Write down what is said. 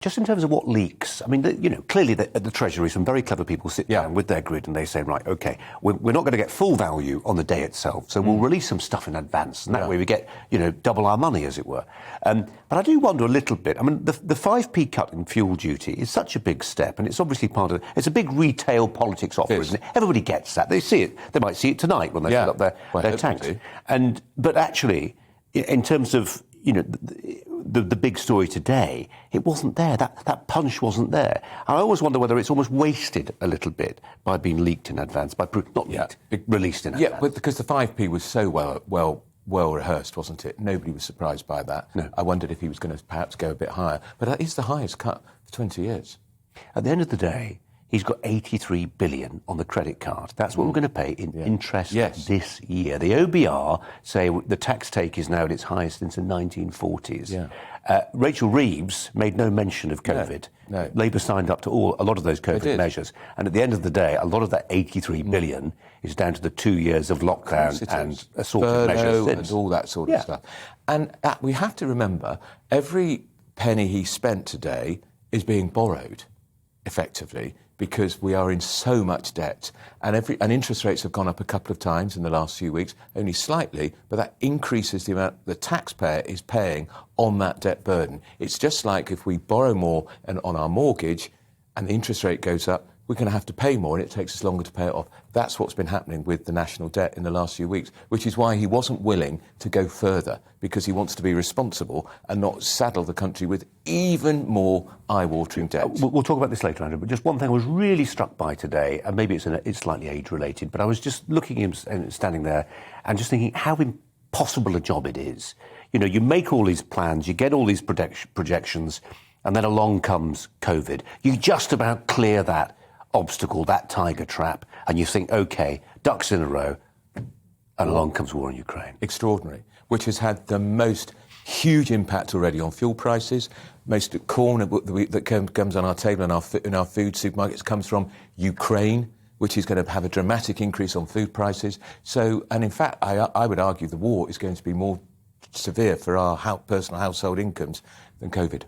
Just in terms of what leaks, I mean, clearly at the Treasury, some very clever people sit down with their grid and they say, right, OK, we're not going to get full value on the day itself, so we'll release some stuff in advance, and that way we get, double our money, as it were. But I do wonder a little bit. I mean, the 5p cut in fuel duty is such a big step, and it's obviously it's a big retail politics offer, isn't it? Everybody gets that. They see it. They might see it tonight when they fill up their tanks. But actually, in terms of, the big story today, it wasn't there. That punch wasn't there. I always wonder whether it's almost wasted a little bit by being leaked in advance, released in advance. Yeah, but because the 5p was so well rehearsed, wasn't it? Nobody was surprised by that. No. I wondered if he was going to perhaps go a bit higher. But that is the highest cut for 20 years. At the end of the day, he's got 83 billion on the credit card. That's what we're going to pay in interest this year. The OBR say the tax take is now at its highest since the 1940s. Yeah. Rachel Reeves made no mention of COVID. No. Labour signed up to a lot of those COVID measures. And at the end of the day, a lot of that 83 billion is down to the 2 years of lockdown and assorted measures since. And all that sort of stuff. And we have to remember, every penny he spent today is being borrowed, effectively, because we are in so much debt. And interest rates have gone up a couple of times in the last few weeks, only slightly, but that increases the amount the taxpayer is paying on that debt burden. It's just like if we borrow more on our mortgage and the interest rate goes up, we're going to have to pay more and it takes us longer to pay it off. That's what's been happening with the national debt in the last few weeks, which is why he wasn't willing to go further, because he wants to be responsible and not saddle the country with even more eye-watering debt. We'll talk about this later, Andrew, but just one thing I was really struck by today, and maybe it's slightly age-related, but I was just looking at him standing there and just thinking how impossible a job it is. You make all these plans, you get all these projections, and then along comes COVID. You just about clear that obstacle, that tiger trap, and you think, OK, ducks in a row, and along comes war in Ukraine. Extraordinary, which has had the most huge impact already on fuel prices. Most corn that comes on our table in our food supermarkets comes from Ukraine, which is going to have a dramatic increase on food prices. So, and in fact, I would argue the war is going to be more severe for our personal household incomes than COVID.